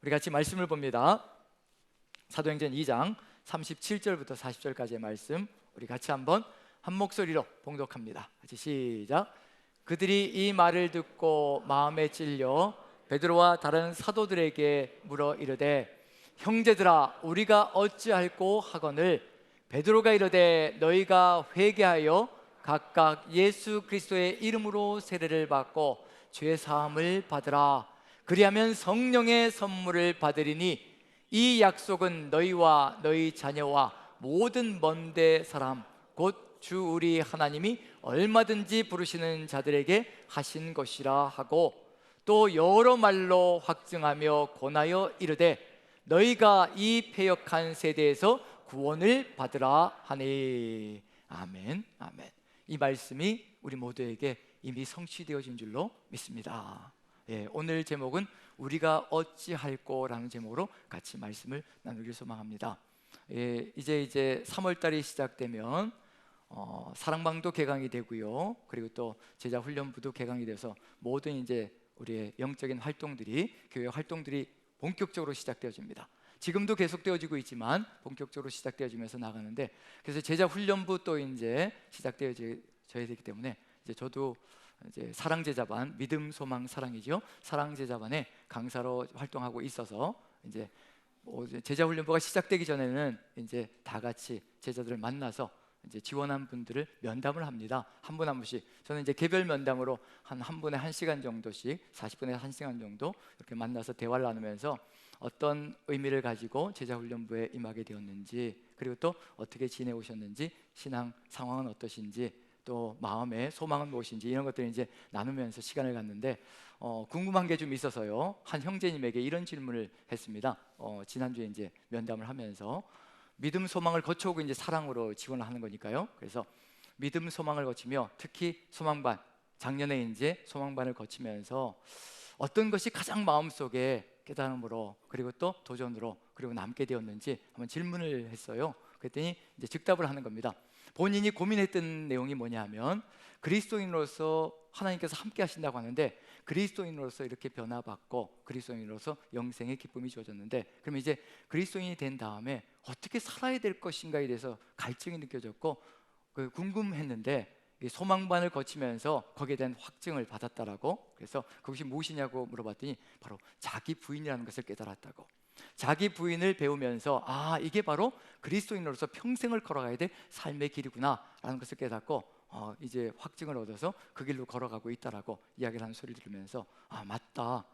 우리 같이 말씀을 봅니다. 사도행전 2장 37절부터 40절까지의 말씀, 우리 같이 한번 한 목소리로 봉독합니다. 같이 시작. 그들이 이 말을 듣고 마음에 찔려 베드로와 다른 사도들에게 물어 이르되, 형제들아, 우리가 어찌할꼬 하거늘. 베드로가 이르되, 너희가 회개하여 각각 예수 그리스도의 이름으로 세례를 받고 죄 사함을 받으라. 그리하면 성령의 선물을 받으리니 이 약속은 너희와 너희 자녀와 모든 먼데 사람 곧 주 우리 하나님이 얼마든지 부르시는 자들에게 하신 것이라 하고, 또 여러 말로 확증하며 권하여 이르되, 너희가 이 패역한 세대에서 구원을 받으라 하니. 아멘, 아멘. 이 말씀이 우리 모두에게 이미 성취되어진 줄로 믿습니다. 오늘 제목은 우리가 어찌할꼬라는 제목으로 같이 말씀을 나누길 소망합니다. 이제 3월달이 시작되면 사랑방도 개강이 되고요, 그리고 또 제자훈련부도 개강이 돼서 모든 이제 우리의 영적인 활동들이, 교회 활동들이 본격적으로 시작되어집니다. 지금도 계속되어지고 있지만 본격적으로 시작되어지면서 나가는데, 그래서 제자훈련부 또 이제 시작되어져야 되기 때문에 이제 저도 이제 사랑제자반, 믿음, 소망, 사랑이죠. 사랑제자반에 강사로 활동하고 있어서 이제 제자훈련부가 시작되기 전에는 이제 다 같이 제자들을 만나서 이제 지원한 분들을 면담을 합니다. 한 분 한 분씩. 저는 이제 개별 면담으로 한 분에 1시간 정도씩, 40분에 1시간 정도 이렇게 만나서 대화를 나누면서 어떤 의미를 가지고 제자훈련부에 임하게 되었는지, 그리고 또 어떻게 지내오셨는지, 신앙 상황은 어떠신지, 또 마음의 소망은 무엇인지, 이런 것들을 이제 나누면서 시간을 갖는데 궁금한 게 좀 있어서요, 한 형제님에게 이런 질문을 했습니다. 지난주에 이제 면담을 하면서 믿음, 소망을 거쳐오고 이제 사랑으로 지원을 하는 거니까요. 그래서 믿음, 소망을 거치며 특히 소망반, 작년에 이제 소망반을 거치면서 어떤 것이 가장 마음속에 깨달음으로, 그리고 또 도전으로, 그리고 남게 되었는지 한번 질문을 했어요. 그랬더니 이제 즉답을 하는 겁니다. 본인이 고민했던 내용이 뭐냐 하면, 그리스도인으로서 하나님께서 함께 하신다고 하는데, 그리스도인으로서 이렇게 변화받고 그리스도인으로서 영생의 기쁨이 주어졌는데, 그럼 이제 그리스도인이 된 다음에 어떻게 살아야 될 것인가에 대해서 갈증이 느껴졌고 궁금했는데, 소망반을 거치면서 거기에 대한 확증을 받았다라고. 그래서 그것이 무엇이냐고 물어봤더니 바로 자기 부인이라는 것을 깨달았다고. 자기 부인을 배우면서 이게 바로 그리스도인으로서 평생을 걸어가야 될 삶의 길이구나 라는 것을 깨닫고 이제 확증을 얻어서 그 길로 걸어가고 있다라고 이야기를 하는 소리를 들으면서 맞다,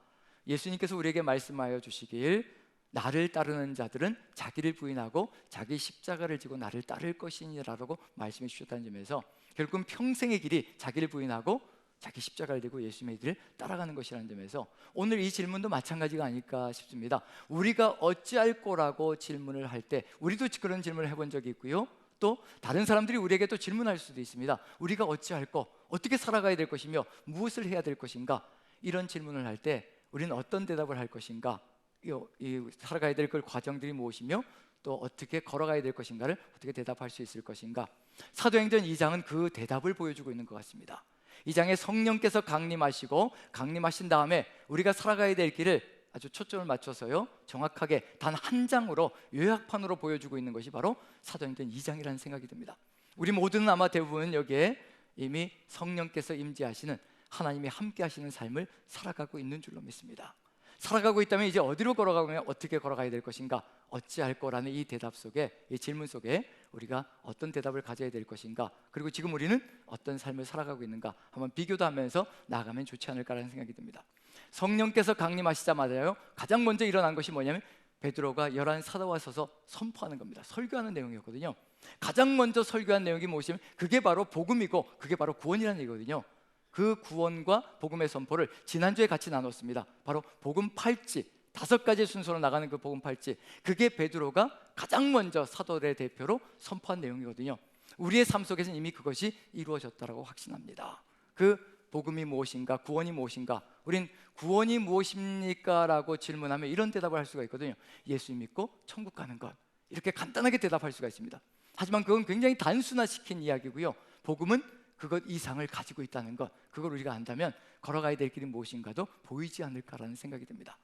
예수님께서 우리에게 말씀하여 주시길, 나를 따르는 자들은 자기를 부인하고 자기 십자가를 지고 나를 따를 것이니라고 말씀해 주셨다는 점에서, 결국은 평생의 길이 자기를 부인하고 자기 십자가를 지고 예수님의 길을 따라가는 것이라는 점에서 오늘 이 질문도 마찬가지가 아닐까 싶습니다. 우리가 어찌할꼬라고 질문을 할 때 우리도 그런 질문을 해본 적이 있고요, 또 다른 사람들이 우리에게 또 질문할 수도 있습니다. 우리가 어찌할꼬, 어떻게 살아가야 될 것이며 무엇을 해야 될 것인가, 이런 질문을 할 때 우리는 어떤 대답을 할 것인가, 이 살아가야 될 그 과정들이 무엇이며 또 어떻게 걸어가야 될 것인가를 어떻게 대답할 수 있을 것인가. 사도행전 2장은 그 대답을 보여주고 있는 것 같습니다. 이 장에 성령께서 강림하신 다음에 우리가 살아가야 될 길을 아주 초점을 맞춰서요, 정확하게 단 한 장으로, 요약판으로 보여주고 있는 것이 바로 사도행전 2장이라는 생각이 듭니다. 우리 모두는 아마 대부분 여기에 이미 성령께서 임재하시는, 하나님이 함께 하시는 삶을 살아가고 있는 줄로 믿습니다. 살아가고 있다면 이제 어디로 걸어가면 어떻게 걸어가야 될 것인가, 어찌할 거라는 이 대답 속에, 이 질문 속에 우리가 어떤 대답을 가져야 될 것인가, 그리고 지금 우리는 어떤 삶을 살아가고 있는가 한번 비교도 하면서 나아가면 좋지 않을까라는 생각이 듭니다. 성령께서 강림하시자마자요, 가장 먼저 일어난 것이 뭐냐면 베드로가 11 사도와 서서 선포하는 겁니다. 설교하는 내용이었거든요. 가장 먼저 설교한 내용이 무엇이냐면 그게 바로 복음이고 그게 바로 구원이라는 얘기거든요. 그 구원과 복음의 선포를 지난주에 같이 나눴습니다. 바로 복음 팔찌, 5가지 순서로 나가는 그 복음 팔찌, 그게 베드로가 가장 먼저 사도들의 대표로 선포한 내용이거든요. 우리의 삶 속에서는 이미 그것이 이루어졌다고 확신합니다. 그 복음이 무엇인가, 구원이 무엇인가, 우린 구원이 무엇입니까? 라고 질문하면 이런 대답을 할 수가 있거든요. 예수 믿고 천국 가는 것, 이렇게 간단하게 대답할 수가 있습니다. 하지만 그건 굉장히 단순화시킨 이야기고요, 복음은 그것 이상을 가지고 있다는 것, 그걸 우리가 안다면 걸어가야 될 길이 무엇인가도 보이지 않을까라는 생각이 듭니다.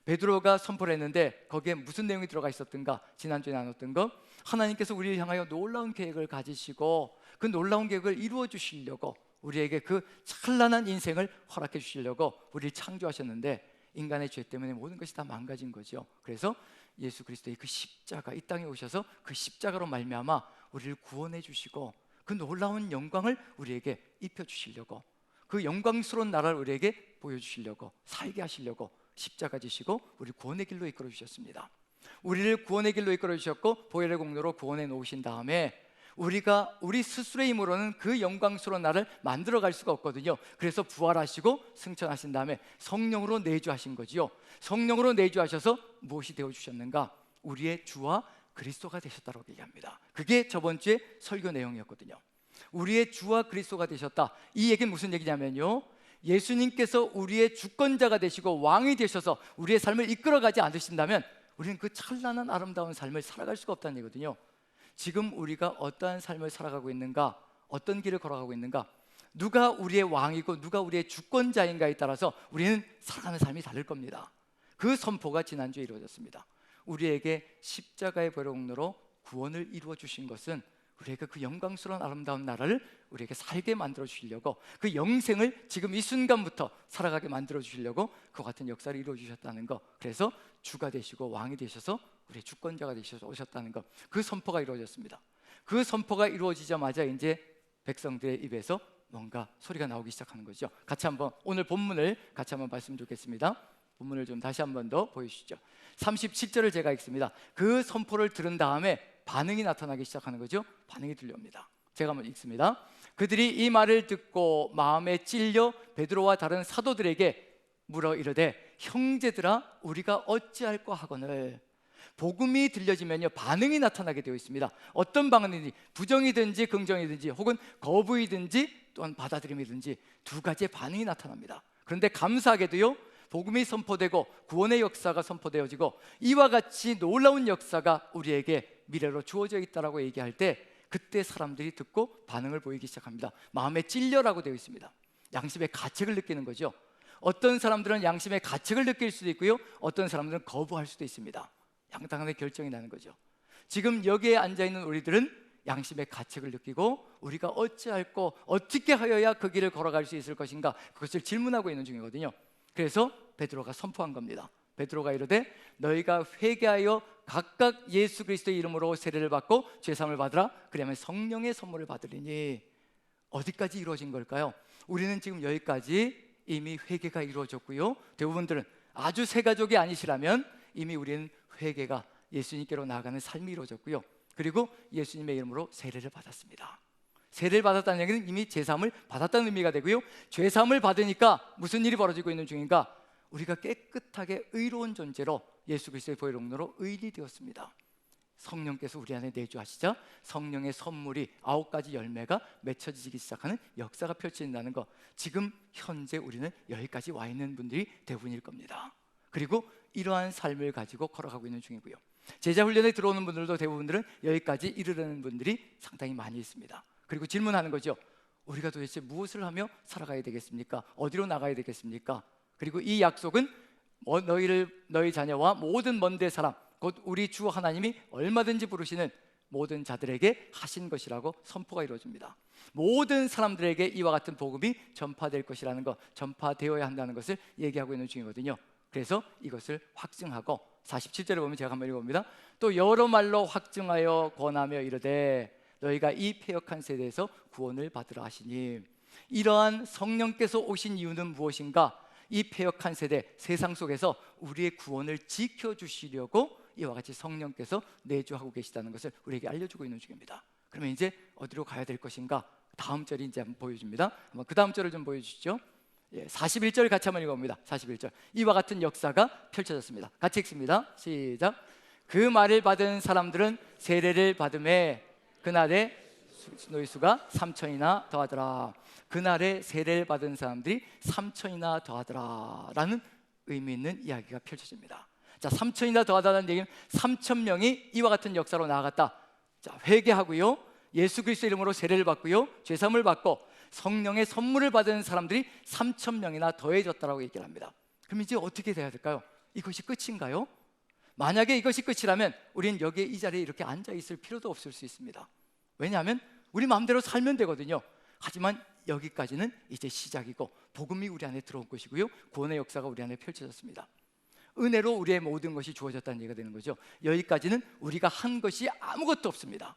베드로가 선포를 했는데 거기에 무슨 내용이 들어가 있었던가? 지난주에 나눴던 거, 하나님께서 우리를 향하여 놀라운 계획을 가지시고 그 놀라운 계획을 이루어 주시려고 우리에게 그 찬란한 인생을 허락해 주시려고 우리를 창조하셨는데 인간의 죄 때문에 모든 것이 다 망가진 거죠. 그래서 예수 그리스도의 그 십자가, 이 땅에 오셔서 그 십자가로 말미암아 우리를 구원해 주시고 그 놀라운 영광을 우리에게 입혀 주시려고, 그 영광스러운 나라를 우리에게 보여주시려고, 살게 하시려고 십자가 지시고 우리 구원의 길로 이끌어 주셨습니다. 우리를 구원의 길로 이끌어 주셨고 보혈의 공로로 구원해 놓으신 다음에 우리가 우리 스스로의 힘으로는 그 영광스러운 나를 만들어 갈 수가 없거든요. 그래서 부활하시고 승천하신 다음에 성령으로 내주하신 거지요. 성령으로 내주하셔서 무엇이 되어 주셨는가? 우리의 주와 그리스도가 되셨다고 얘기합니다. 그게 저번 주에 설교 내용이었거든요. 우리의 주와 그리스도가 되셨다. 이 얘기는 무슨 얘기냐면요, 예수님께서 우리의 주권자가 되시고 왕이 되셔서 우리의 삶을 이끌어가지 않으신다면 우리는 그 찬란한 아름다운 삶을 살아갈 수가 없다는 얘기거든요. 지금 우리가 어떠한 삶을 살아가고 있는가, 어떤 길을 걸어가고 있는가, 누가 우리의 왕이고 누가 우리의 주권자인가에 따라서 우리는 살아가는 삶이 다를 겁니다. 그 선포가 지난주에 이루어졌습니다. 우리에게 십자가의 보혈의 공로로 구원을 이루어 주신 것은 우리에게 그 영광스러운 아름다운 나라를 우리에게 살게 만들어 주시려고, 그 영생을 지금 이 순간부터 살아가게 만들어 주시려고 그 같은 역사를 이루어 주셨다는 거. 그래서 주가 되시고 왕이 되셔서 우리의 주권자가 되셔서 오셨다는 것, 그 선포가 이루어졌습니다. 그 선포가 이루어지자마자 이제 백성들의 입에서 뭔가 소리가 나오기 시작하는 거죠. 같이 한번 오늘 본문을 같이 한번 봤으면 좋겠습니다. 본문을 좀 다시 한번 더 보여주시죠. 37절을 제가 읽습니다. 그 선포를 들은 다음에 반응이 나타나기 시작하는 거죠. 반응이 들려옵니다. 제가 한번 읽습니다. 그들이 이 말을 듣고 마음에 찔려 베드로와 다른 사도들에게 물어 이르되 형제들아 우리가 어찌할꼬 하거늘. 복음이 들려지면요 반응이 나타나게 되어 있습니다. 어떤 반응이든지, 부정이든지 긍정이든지 혹은 거부이든지 또한 받아들임이든지 두 가지의 반응이 나타납니다. 그런데 감사하게도요, 복음이 선포되고 구원의 역사가 선포되어지고 이와 같이 놀라운 역사가 우리에게 미래로 주어져 있다라고 얘기할 때 그때 사람들이 듣고 반응을 보이기 시작합니다. 마음에 찔려라고 되어 있습니다. 양심의 가책을 느끼는 거죠. 어떤 사람들은 양심의 가책을 느낄 수도 있고요, 어떤 사람들은 거부할 수도 있습니다. 양당의 결정이 나는 거죠. 지금 여기에 앉아있는 우리들은 양심의 가책을 느끼고 우리가 어찌할꼬, 어떻게 하여야 그 길을 걸어갈 수 있을 것인가, 그것을 질문하고 있는 중이거든요. 그래서 베드로가 선포한 겁니다. 베드로가 이르되 너희가 회개하여 각각 예수 그리스도의 이름으로 세례를 받고 죄사함을 받으라. 그러면 성령의 선물을 받으리니. 어디까지 이루어진 걸까요? 우리는 지금 여기까지 이미 회개가 이루어졌고요, 대부분들은 아주 새 가족이 아니시라면 이미 우리는 회개가 예수님께로 나아가는 삶이 이루어졌고요, 그리고 예수님의 이름으로 세례를 받았습니다. 세례를 받았다는 얘기는 이미 죄사함을 받았다는 의미가 되고요, 죄사함을 받으니까 무슨 일이 벌어지고 있는 중인가? 우리가 깨끗하게 의로운 존재로 예수 그리스도의 보혈의 공로로 의인이 되었습니다. 성령께서 우리 안에 내주하시자 성령의 선물이 9가지 열매가 맺혀지기 시작하는 역사가 펼쳐진다는 것. 지금 현재 우리는 여기까지 와 있는 분들이 대부분일 겁니다. 그리고 이러한 삶을 가지고 걸어가고 있는 중이고요, 제자 훈련에 들어오는 분들도 대부분들은 여기까지 이르려는 분들이 상당히 많이 있습니다. 그리고 질문하는 거죠. 우리가 도대체 무엇을 하며 살아가야 되겠습니까? 어디로 나가야 되겠습니까? 그리고 이 약속은 너희 자녀와 모든 먼 데 사람, 곧 우리 주 하나님이 얼마든지 부르시는 모든 자들에게 하신 것이라고 선포가 이루어집니다. 모든 사람들에게 이와 같은 복음이 전파될 것이라는 것, 전파되어야 한다는 것을 얘기하고 있는 중이거든요. 그래서 이것을 확증하고 47절에 보면 제가 한번 읽어봅니다. 또 여러 말로 확증하여 권하며 이르되 너희가 이 패역한 세대에서 구원을 받으라 하시니. 이러한 성령께서 오신 이유는 무엇인가? 이 패역한 세대, 세상 속에서 우리의 구원을 지켜주시려고 이와 같이 성령께서 내주하고 계시다는 것을 우리에게 알려주고 있는 중입니다. 그러면 이제 어디로 가야 될 것인가? 다음 절이 이제 한번 보여줍니다. 한번 그 다음 절을 좀 보여주시죠. 41절 같이 한번 읽어봅니다. 41절. 이와 같은 역사가 펼쳐졌습니다. 같이 읽습니다. 시작. 그 말을 받은 사람들은 세례를 받음에 그날에 너희 수가 3천이나 더하더라. 그날에 세례를 받은 사람들이 3천이나 더하더라 라는 의미 있는 이야기가 펼쳐집니다. 자, 3천이나 더하다는 얘기는 3천 명이 이와 같은 역사로 나아갔다. 자, 회개하고요, 예수 그리스도 이름으로 세례를 받고요, 죄사함을 받고 성령의 선물을 받은 사람들이 3천 명이나 더해졌다라고 얘기를 합니다. 그럼 이제 어떻게 돼야 될까요? 이것이 끝인가요? 만약에 이것이 끝이라면 우리는 여기에 이 자리에 이렇게 앉아 있을 필요도 없을 수 있습니다. 왜냐하면 우리 마음대로 살면 되거든요. 하지만 여기까지는 이제 시작이고 복음이 우리 안에 들어온 것이고요, 구원의 역사가 우리 안에 펼쳐졌습니다. 은혜로 우리의 모든 것이 주어졌다는 얘기가 되는 거죠. 여기까지는 우리가 한 것이 아무것도 없습니다.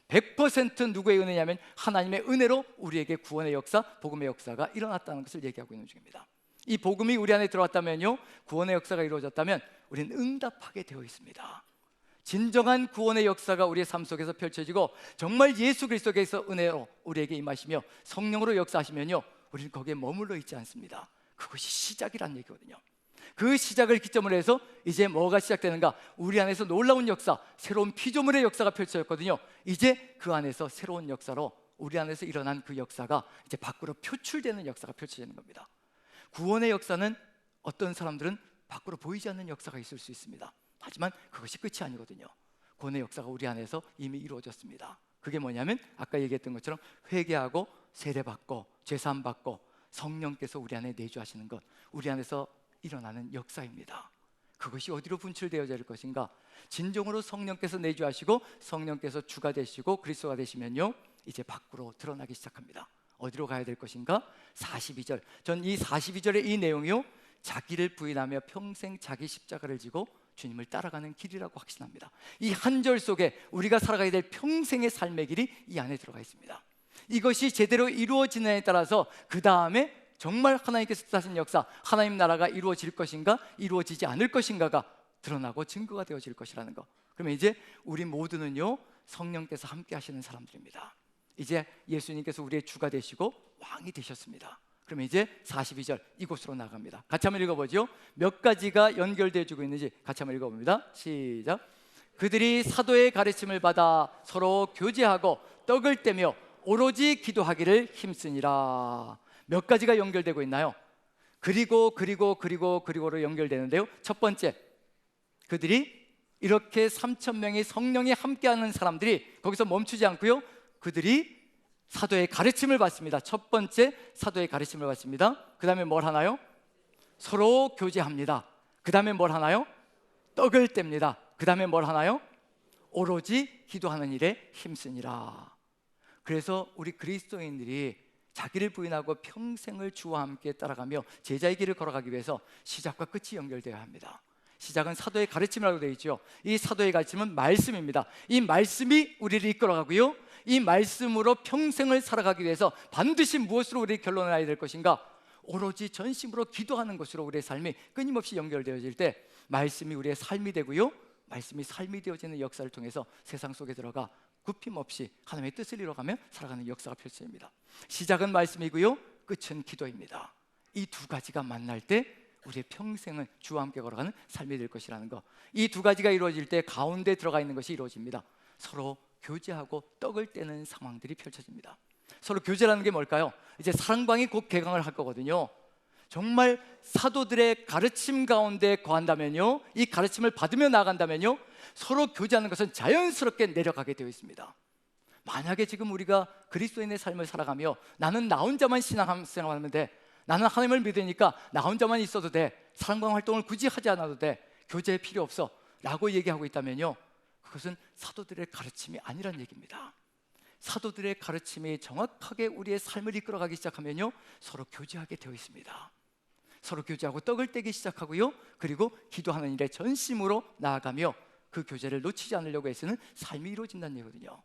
100% 누구의 은혜냐면 하나님의 은혜로 우리에게 구원의 역사, 복음의 역사가 일어났다는 것을 얘기하고 있는 중입니다. 이 복음이 우리 안에 들어왔다면요, 구원의 역사가 이루어졌다면 우리는 응답하게 되어 있습니다. 진정한 구원의 역사가 우리의 삶 속에서 펼쳐지고 정말 예수 그리스도께서 은혜로 우리에게 임하시며 성령으로 역사하시면요, 우리는 거기에 머물러 있지 않습니다. 그것이 시작이란 얘기거든요. 그 시작을 기점으로 해서 이제 뭐가 시작되는가? 우리 안에서 놀라운 역사, 새로운 피조물의 역사가 펼쳐졌거든요. 이제 그 안에서 새로운 역사로 우리 안에서 일어난 그 역사가 이제 밖으로 표출되는 역사가 펼쳐지는 겁니다. 구원의 역사는 어떤 사람들은 밖으로 보이지 않는 역사가 있을 수 있습니다. 하지만 그것이 끝이 아니거든요. 구원의 역사가 우리 안에서 이미 이루어졌습니다. 그게 뭐냐면 아까 얘기했던 것처럼 회개하고 세례받고 죄사함받고 성령께서 우리 안에 내주하시는 것, 우리 안에서 일어나는 역사입니다. 그것이 어디로 분출되어질 것인가? 진정으로 성령께서 내주하시고 성령께서 주가 되시고 그리스도가 되시면요, 이제 밖으로 드러나기 시작합니다. 어디로 가야 될 것인가? 42절. 전 이 42절의 이 내용이요, 자기를 부인하며 평생 자기 십자가를 지고 주님을 따라가는 길이라고 확신합니다. 이 한 절 속에 우리가 살아가야 될 평생의 삶의 길이 이 안에 들어가 있습니다. 이것이 제대로 이루어지느냐에 따라서 그 다음에 정말 하나님께서 뜻하신 역사, 하나님 나라가 이루어질 것인가 이루어지지 않을 것인가가 드러나고 증거가 되어질 것이라는 거. 그러면 이제 우리 모두는요, 성령께서 함께 하시는 사람들입니다. 이제 예수님께서 우리의 주가 되시고 왕이 되셨습니다. 그러면 이제 42절 이곳으로 나갑니다. 같이 한번 읽어보죠. 몇 가지가 연결되어지고 있는지 같이 한번 읽어봅니다. 시작. 그들이 사도의 가르침을 받아 서로 교제하고 떡을 떼며 오로지 기도하기를 힘쓰니라. 몇 가지가 연결되고 있나요? 그리고로 연결되는데요. 첫 번째, 그들이 이렇게 3,000명의 성령이 함께하는 사람들이 거기서 멈추지 않고요, 그들이 사도의 가르침을 받습니다. 첫 번째, 사도의 가르침을 받습니다. 그 다음에 뭘 하나요? 서로 교제합니다. 그 다음에 뭘 하나요? 떡을 뗍니다. 그 다음에 뭘 하나요? 오로지 기도하는 일에 힘쓰니라. 그래서 우리 그리스도인들이 자기를 부인하고 평생을 주와 함께 따라가며 제자의 길을 걸어가기 위해서 시작과 끝이 연결되어야 합니다. 시작은 사도의 가르침이라고 되어 있죠. 이 사도의 가르침은 말씀입니다. 이 말씀이 우리를 이끌어가고요, 이 말씀으로 평생을 살아가기 위해서 반드시 무엇으로 우리 결론을 낼 것인가? 오로지 전심으로 기도하는 것으로 우리의 삶이 끊임없이 연결되어질 때 말씀이 우리의 삶이 되고요, 말씀이 삶이 되어지는 역사를 통해서 세상 속에 들어가 굽힘없이 하나님의 뜻을 이뤄가며 살아가는 역사가 펼쳐집니다. 시작은 말씀이고요, 끝은 기도입니다. 이 두 가지가 만날 때 우리의 평생은 주와 함께 걸어가는 삶이 될 것이라는 거. 이 두 가지가 이루어질 때 가운데 들어가 있는 것이 이루어집니다. 서로 교제하고 떡을 떼는 상황들이 펼쳐집니다. 서로 교제라는 게 뭘까요? 이제 사랑방이 곧 개강을 할 거거든요. 정말 사도들의 가르침 가운데 거한다면요, 이 가르침을 받으며 나아간다면요, 서로 교제하는 것은 자연스럽게 내려가게 되어 있습니다. 만약에 지금 우리가 그리스도인의 삶을 살아가며 나는 나 혼자만 신앙생활하면 돼, 나는 하나님을 믿으니까 나 혼자만 있어도 돼, 사랑방 활동을 굳이 하지 않아도 돼, 교제 필요 없어 라고 얘기하고 있다면요, 그것은 사도들의 가르침이 아니란 얘기입니다. 사도들의 가르침이 정확하게 우리의 삶을 이끌어가기 시작하면요, 서로 교제하게 되어 있습니다. 서로 교제하고 떡을 떼기 시작하고요, 그리고 기도하는 일에 전심으로 나아가며 그 교제를 놓치지 않으려고 애쓰는 삶이 이루어진다는 얘기거든요.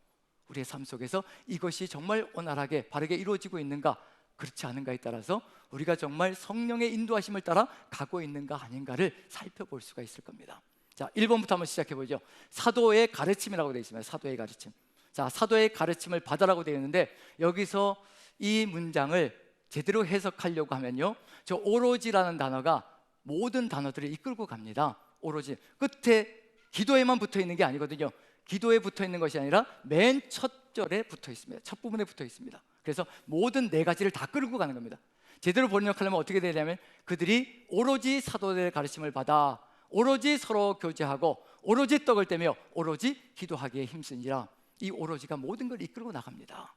우리의 삶 속에서 이것이 정말 원활하게 바르게 이루어지고 있는가, 그렇지 않은가에 따라서 우리가 정말 성령의 인도하심을 따라 가고 있는가 아닌가를 살펴볼 수가 있을 겁니다. 자, 1번부터 한번 시작해 보죠. 사도의 가르침이라고 되어 있습니다. 사도의 가르침. 자, 사도의 가르침을 받아라고 되어 있는데 여기서 이 문장을 제대로 해석하려고 하면요, 저 오로지라는 단어가 모든 단어들을 이끌고 갑니다. 오로지 끝에 기도에만 붙어 있는 게 아니거든요. 기도에 붙어 있는 것이 아니라 맨 첫 절에 붙어 있습니다. 첫 부분에 붙어 있습니다. 그래서 모든 네 가지를 다 끌고 가는 겁니다. 제대로 번역하려면 어떻게 되냐면 그들이 오로지 사도들의 가르침을 받아 오로지 서로 교제하고 오로지 떡을 떼며 오로지 기도하기에 힘쓰니라. 이 오로지가 모든 걸 이끌고 나갑니다.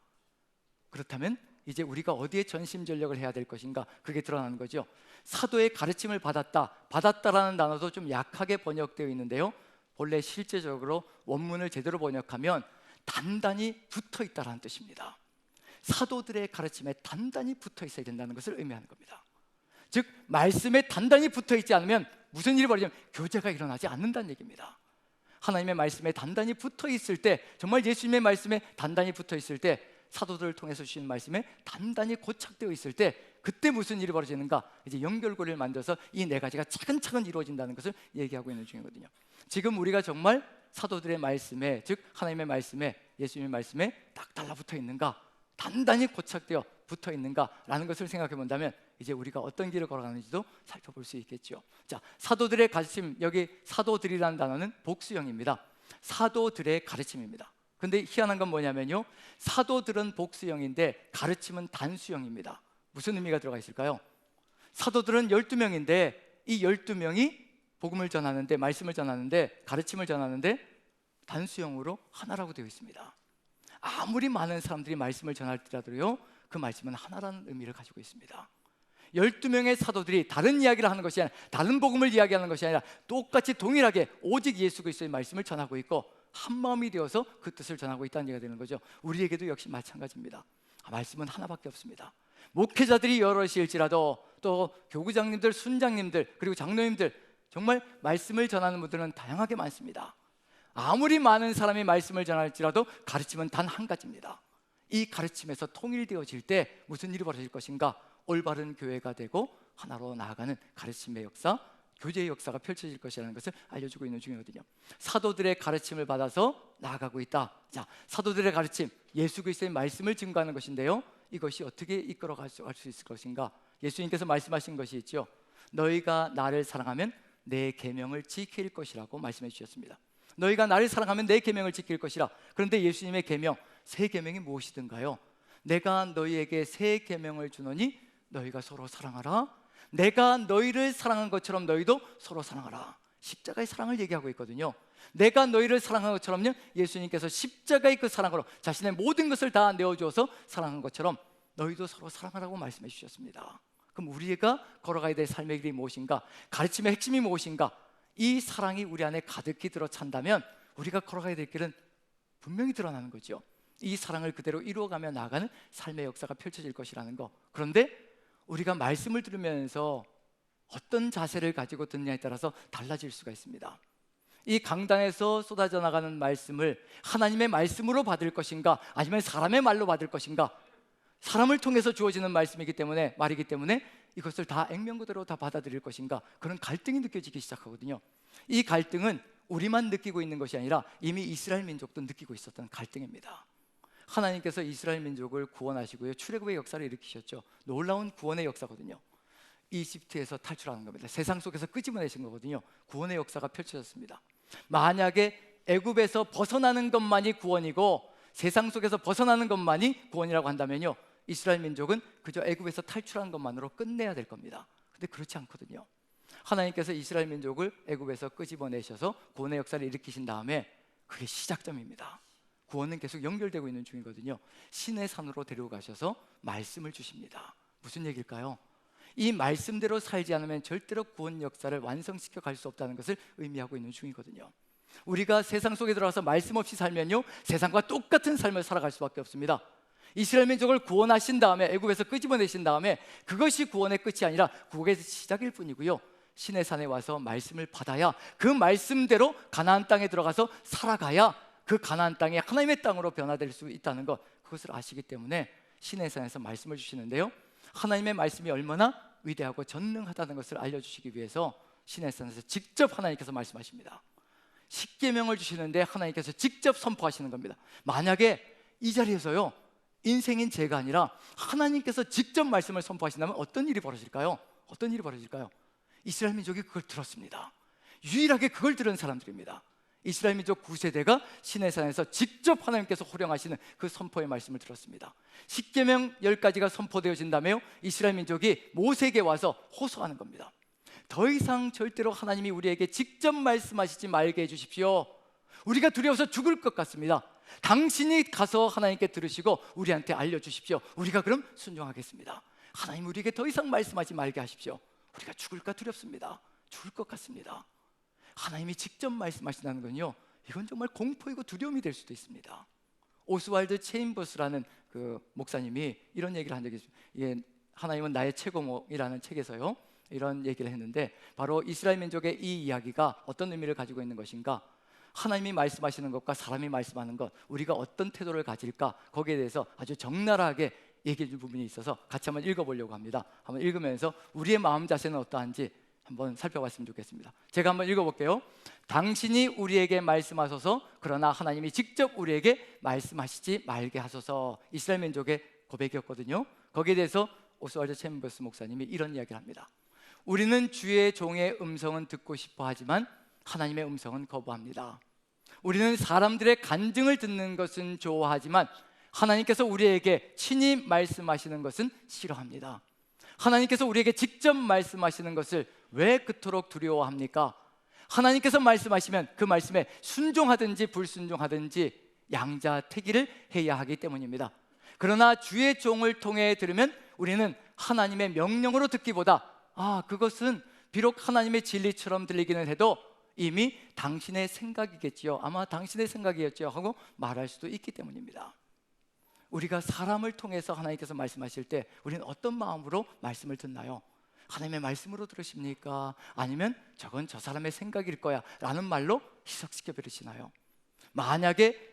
그렇다면 이제 우리가 어디에 전심전력을 해야 될 것인가, 그게 드러나는 거죠. 사도의 가르침을 받았다라는 단어도 좀 약하게 번역되어 있는데요, 본래 실제적으로 원문을 제대로 번역하면 단단히 붙어 있다라는 뜻입니다. 사도들의 가르침에 단단히 붙어 있어야 된다는 것을 의미하는 겁니다. 즉 말씀에 단단히 붙어 있지 않으면 무슨 일이 벌어지냐면 교제가 일어나지 않는다는 얘기입니다. 하나님의 말씀에 단단히 붙어 있을 때, 정말 예수님의 말씀에 단단히 붙어 있을 때, 사도들을 통해서 주신 말씀에 단단히 고착되어 있을 때, 그때 무슨 일이 벌어지는가? 이제 연결고리를 만들어서 이 네 가지가 차근차근 이루어진다는 것을 얘기하고 있는 중이거든요. 지금 우리가 정말 사도들의 말씀에, 즉 하나님의 말씀에, 예수님의 말씀에 딱 달라붙어 있는가, 단단히 고착되어 붙어 있는가라는 것을 생각해 본다면 이제 우리가 어떤 길을 걸어가는지도 살펴볼 수 있겠죠. 자, 사도들의 가르침, 여기 사도들이라는 단어는 복수형입니다. 사도들의 가르침입니다. 근데 희한한 건 뭐냐면요, 사도들은 복수형인데 가르침은 단수형입니다. 무슨 의미가 들어가 있을까요? 사도들은 12명인데 이 12명이 복음을 전하는데, 말씀을 전하는데, 가르침을 전하는데 단수형으로 하나라고 되어 있습니다. 아무리 많은 사람들이 말씀을 전할지라도요, 그 말씀은 하나라는 의미를 가지고 있습니다. 12명의 사도들이 다른 이야기를 하는 것이 아니라, 다른 복음을 이야기하는 것이 아니라 똑같이 동일하게 오직 예수 그리스도의 말씀을 전하고 있고 한 마음이 되어서 그 뜻을 전하고 있다는 얘기가 되는 거죠. 우리에게도 역시 마찬가지입니다. 말씀은 하나밖에 없습니다. 목회자들이 여럿일지라도, 또 교구장님들, 순장님들, 그리고 장로님들, 정말 말씀을 전하는 분들은 다양하게 많습니다. 아무리 많은 사람이 말씀을 전할지라도 가르침은 단 한 가지입니다. 이 가르침에서 통일되어질 때 무슨 일이 벌어질 것인가? 올바른 교회가 되고 하나로 나아가는 가르침의 역사, 교제의 역사가 펼쳐질 것이라는 것을 알려주고 있는 중이거든요. 사도들의 가르침을 받아서 나아가고 있다. 자, 사도들의 가르침, 예수 그리스도의 말씀을 증거하는 것인데요, 이것이 어떻게 이끌어갈 수 있을 것인가? 예수님께서 말씀하신 것이 있죠. 너희가 나를 사랑하면 내 계명을 지킬 것이라고 말씀해 주셨습니다. 너희가 나를 사랑하면 내 계명을 지킬 것이라. 그런데 예수님의 계명, 새 계명이 무엇이든가요? 내가 너희에게 새 계명을 주노니 너희가 서로 사랑하라. 내가 너희를 사랑한 것처럼 너희도 서로 사랑하라. 십자가의 사랑을 얘기하고 있거든요. 내가 너희를 사랑한 것처럼요, 예수님께서 십자가의 그 사랑으로 자신의 모든 것을 다 내어주어서 사랑한 것처럼 너희도 서로 사랑하라고 말씀해 주셨습니다. 그럼 우리가 걸어가야 될 삶의 길이 무엇인가? 가르침의 핵심이 무엇인가? 이 사랑이 우리 안에 가득히 들어 찬다면 우리가 걸어가야 될 길은 분명히 드러나는 거죠. 이 사랑을 그대로 이루어가며 나아가는 삶의 역사가 펼쳐질 것이라는 거. 그런데 우리가 말씀을 들으면서 어떤 자세를 가지고 듣냐에 따라서 달라질 수가 있습니다. 이 강단에서 쏟아져 나가는 말씀을 하나님의 말씀으로 받을 것인가, 아니면 사람의 말로 받을 것인가? 사람을 통해서 주어지는 말씀이기 때문에, 말이기 때문에 이것을 다 액면그대로 다 받아들일 것인가, 그런 갈등이 느껴지기 시작하거든요. 이 갈등은 우리만 느끼고 있는 것이 아니라 이미 이스라엘 민족도 느끼고 있었던 갈등입니다. 하나님께서 이스라엘 민족을 구원하시고요, 출애굽의 역사를 일으키셨죠. 놀라운 구원의 역사거든요. 이집트에서 탈출하는 겁니다. 세상 속에서 끄집어내신 거거든요. 구원의 역사가 펼쳐졌습니다. 만약에 애굽에서 벗어나는 것만이 구원이고 세상 속에서 벗어나는 것만이 구원이라고 한다면요, 이스라엘 민족은 그저 애굽에서 탈출한 것만으로 끝내야 될 겁니다. 근데 그렇지 않거든요. 하나님께서 이스라엘 민족을 애굽에서 끄집어내셔서 구원의 역사를 일으키신 다음에 그게 시작점입니다. 구원은 계속 연결되고 있는 중이거든요. 신의 산으로 데려가셔서 말씀을 주십니다. 무슨 얘기일까요? 이 말씀대로 살지 않으면 절대로 구원 역사를 완성시켜 갈 수 없다는 것을 의미하고 있는 중이거든요. 우리가 세상 속에 들어가서 말씀 없이 살면요, 세상과 똑같은 삶을 살아갈 수밖에 없습니다. 이스라엘 민족을 구원하신 다음에, 애굽에서 끄집어내신 다음에 그것이 구원의 끝이 아니라 구원의 시작일 뿐이고요, 신의 산에 와서 말씀을 받아야, 그 말씀대로 가나안 땅에 들어가서 살아가야 그 가나안 땅이 하나님의 땅으로 변화될 수 있다는 것, 그것을 아시기 때문에 신의 산에서 말씀을 주시는데요, 하나님의 말씀이 얼마나 위대하고 전능하다는 것을 알려주시기 위해서 신의 산에서 직접 하나님께서 말씀하십니다. 십계명을 주시는데 하나님께서 직접 선포하시는 겁니다. 만약에 이 자리에서요, 인생인 제가 아니라 하나님께서 직접 말씀을 선포하신다면 어떤 일이 벌어질까요? 어떤 일이 벌어질까요? 이스라엘 민족이 그걸 들었습니다. 유일하게 그걸 들은 사람들입니다. 이스라엘 민족 9세대가 시내산에서 직접 하나님께서 호령하시는 그 선포의 말씀을 들었습니다. 십계명 10가지가 선포되어진다며 이스라엘 민족이 모세에게 와서 호소하는 겁니다. 더 이상 절대로 하나님이 우리에게 직접 말씀하시지 말게 해주십시오. 우리가 두려워서 죽을 것 같습니다. 당신이 가서 하나님께 들으시고 우리한테 알려주십시오. 우리가 그럼 순종하겠습니다. 하나님 우리에게 더 이상 말씀하지 말게 하십시오. 우리가 죽을까 두렵습니다. 죽을 것 같습니다. 하나님이 직접 말씀하신다는 건요, 이건 정말 공포이고 두려움이 될 수도 있습니다. 오스왈드 체인버스라는 그 목사님이 이런 얘기를 한 적이 있습니다. 하나님은 나의 최고목이라는 책에서요, 이런 얘기를 했는데, 바로 이스라엘 민족의 이 이야기가 어떤 의미를 가지고 있는 것인가, 하나님이 말씀하시는 것과 사람이 말씀하는 것, 우리가 어떤 태도를 가질까, 거기에 대해서 아주 적나라하게 얘기해 줄 부분이 있어서 같이 한번 읽어보려고 합니다. 한번 읽으면서 우리의 마음 자세는 어떠한지 한번 살펴봤으면 좋겠습니다. 제가 한번 읽어볼게요. 당신이 우리에게 말씀하소서, 그러나 하나님이 직접 우리에게 말씀하시지 말게 하소서. 이스라엘 민족의 고백이었거든요. 거기에 대해서 오스왈드 체인버스 목사님이 이런 이야기를 합니다. 우리는 주의 종의 음성은 듣고 싶어 하지만 하나님의 음성은 거부합니다. 우리는 사람들의 간증을 듣는 것은 좋아하지만 하나님께서 우리에게 친히 말씀하시는 것은 싫어합니다. 하나님께서 우리에게 직접 말씀하시는 것을 왜 그토록 두려워합니까? 하나님께서 말씀하시면 그 말씀에 순종하든지 불순종하든지 양자택일을 해야 하기 때문입니다. 그러나 주의 종을 통해 들으면 우리는 하나님의 명령으로 듣기보다 그것은 비록 하나님의 진리처럼 들리기는 해도 이미 당신의 생각이겠지요, 아마 당신의 생각이었죠 하고 말할 수도 있기 때문입니다. 우리가 사람을 통해서 하나님께서 말씀하실 때 우리는 어떤 마음으로 말씀을 듣나요? 하나님의 말씀으로 들으십니까? 아니면 저건 저 사람의 생각일 거야 라는 말로 희석시켜 버리시나요? 만약에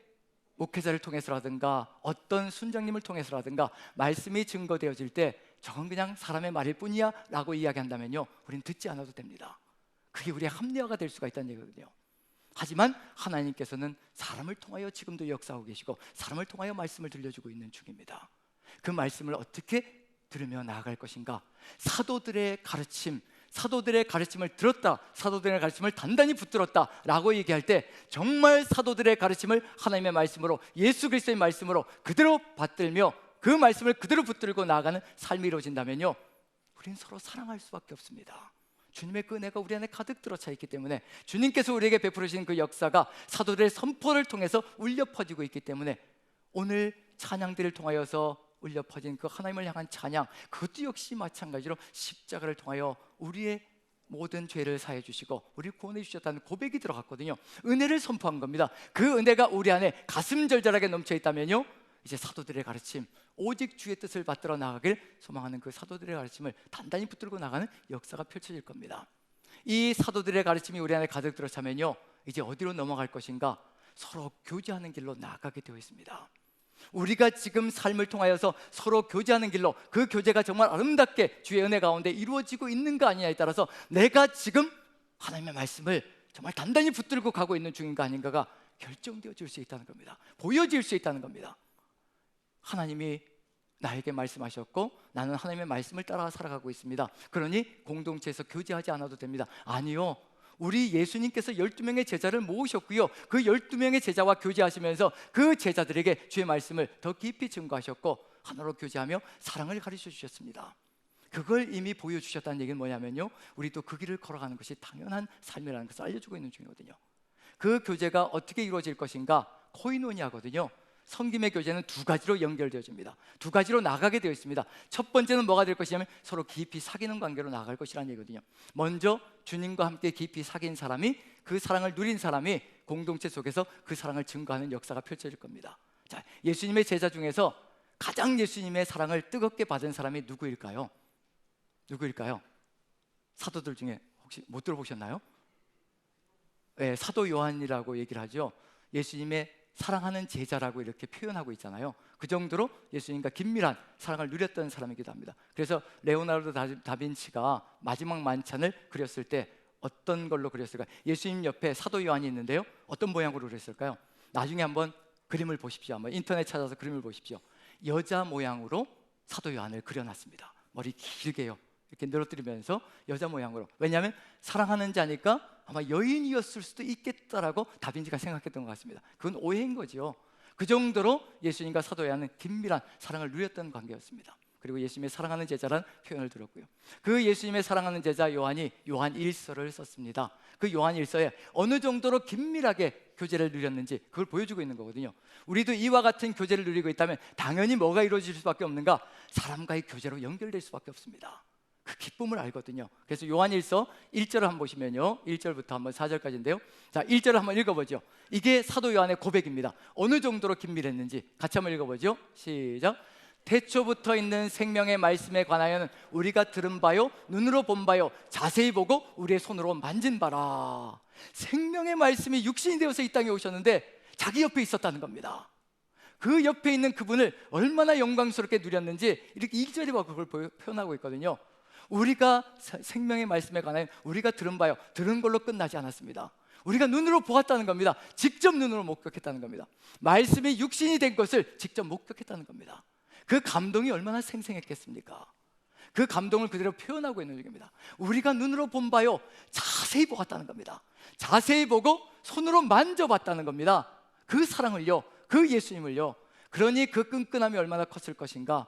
목회자를 통해서라든가 어떤 순장님을 통해서라든가 말씀이 증거되어질 때 저건 그냥 사람의 말일 뿐이야 라고 이야기한다면요, 우리는 듣지 않아도 됩니다. 그게 우리의 합리화가 될 수가 있다는 얘기거든요. 하지만 하나님께서는 사람을 통하여 지금도 역사하고 계시고 사람을 통하여 말씀을 들려주고 있는 중입니다. 그 말씀을 어떻게 들으며 나아갈 것인가? 사도들의 가르침을 들었다, 사도들의 가르침을 단단히 붙들었다 라고 얘기할 때 정말 사도들의 가르침을 하나님의 말씀으로, 예수 그리스도의 말씀으로 그대로 받들며 그 말씀을 그대로 붙들고 나아가는 삶이 이루어진다면요, 우리는 서로 사랑할 수밖에 없습니다. 주님의 그 은혜가 우리 안에 가득 들어차 있기 때문에, 주님께서 우리에게 베푸시는 그 역사가 사도들의 선포를 통해서 울려 퍼지고 있기 때문에 오늘 찬양들을 통하여서 울려 퍼진 그 하나님을 향한 찬양, 그것도 역시 마찬가지로 십자가를 통하여 우리의 모든 죄를 사해 주시고 우리를 구원해 주셨다는 고백이 들어갔거든요. 은혜를 선포한 겁니다. 그 은혜가 우리 안에 가슴 절절하게 넘쳐 있다면요, 이제 사도들의 가르침, 오직 주의 뜻을 받들어 나가길 소망하는 그 사도들의 가르침을 단단히 붙들고 나가는 역사가 펼쳐질 겁니다. 이 사도들의 가르침이 우리 안에 가득 들어차면요, 이제 어디로 넘어갈 것인가? 서로 교제하는 길로 나아가게 되어 있습니다. 우리가 지금 삶을 통하여서 서로 교제하는 길로, 그 교제가 정말 아름답게 주의 은혜 가운데 이루어지고 있는가 아니냐에 따라서 내가 지금 하나님의 말씀을 정말 단단히 붙들고 가고 있는 중인가 아닌가가 결정되어질 수 있다는 겁니다. 보여질 수 있다는 겁니다. 하나님이 나에게 말씀하셨고 나는 하나님의 말씀을 따라 살아가고 있습니다. 그러니 공동체에서 교제하지 않아도 됩니다. 아니요, 우리 예수님께서 12명의 제자를 모으셨고요, 그 12명의 제자와 교제하시면서 그 제자들에게 주의 말씀을 더 깊이 증거하셨고 하나로 교제하며 사랑을 가르쳐 주셨습니다. 그걸 이미 보여주셨다는 얘기는 뭐냐면요, 우리도 그 길을 걸어가는 것이 당연한 삶이라는 것을 알려주고 있는 중이거든요. 그 교제가 어떻게 이루어질 것인가? 코이노니아거든요. 성김의 교제는 두 가지로 연결되어집니다. 두 가지로 나가게 되어 있습니다. 첫 번째는 뭐가 될 것이냐면 서로 깊이 사귀는 관계로 나갈 것이라는 얘기거든요. 먼저 주님과 함께 깊이 사귄 사람이, 그 사랑을 누린 사람이 공동체 속에서 그 사랑을 증거하는 역사가 펼쳐질 겁니다. 자, 예수님의 제자 중에서 가장 예수님의 사랑을 뜨겁게 받은 사람이 누구일까요? 사도들 중에 혹시 못 들어보셨나요? 네, 사도 요한이라고 얘기를 하죠. 예수님의 사랑하는 제자라고 이렇게 표현하고 있잖아요. 그 정도로 예수님과 긴밀한 사랑을 누렸던 사람이기도 합니다. 그래서 레오나르도 다빈치가 마지막 만찬을 그렸을 때 어떤 걸로 그렸을까요? 예수님 옆에 사도 요한이 있는데요, 어떤 모양으로 그렸을까요? 나중에 한번 그림을 보십시오. 한번 인터넷 찾아서 그림을 보십시오. 여자 모양으로 사도 요한을 그려놨습니다. 머리 길게요, 이렇게 늘어뜨리면서 여자 모양으로. 왜냐하면 사랑하는 자니까 아마 여인이었을 수도 있겠다라고 다빈치가 생각했던 것 같습니다. 그건 오해인 거죠. 그 정도로 예수님과 사도 요한은 긴밀한 사랑을 누렸던 관계였습니다. 그리고 예수님의 사랑하는 제자라는 표현을 들었고요. 그 예수님의 사랑하는 제자 요한이 요한 1서를 썼습니다. 그 요한 1서에 어느 정도로 긴밀하게 교제를 누렸는지 그걸 보여주고 있는 거거든요. 우리도 이와 같은 교제를 누리고 있다면 당연히 뭐가 이루어질 수밖에 없는가? 사람과의 교제로 연결될 수밖에 없습니다. 그 기쁨을 알거든요. 그래서 요한 1서 1절을 한번 보시면요, 1절부터 한번 4절까지인데요, 자 1절을 한번 읽어보죠. 이게 사도 요한의 고백입니다. 어느 정도로 긴밀했는지 같이 한번 읽어보죠. 시작. 태초부터 있는 생명의 말씀에 관하여는 우리가 들은 바요, 눈으로 본 바요, 자세히 보고 우리의 손으로 만진 바라. 생명의 말씀이 육신이 되어서 이 땅에 오셨는데 자기 옆에 있었다는 겁니다. 그 옆에 있는 그분을 얼마나 영광스럽게 누렸는지 이렇게 2절에 그걸 표현하고 있거든요. 우리가 생명의 말씀에 관하여 우리가 들은 바요, 들은 걸로 끝나지 않았습니다. 우리가 눈으로 보았다는 겁니다. 직접 눈으로 목격했다는 겁니다. 말씀이 육신이 된 것을 직접 목격했다는 겁니다. 그 감동이 얼마나 생생했겠습니까? 그 감동을 그대로 표현하고 있는 중입니다. 우리가 눈으로 본 바요, 자세히 보았다는 겁니다. 자세히 보고 손으로 만져봤다는 겁니다. 그 사랑을요, 그 예수님을요. 그러니 그 끈끈함이 얼마나 컸을 것인가.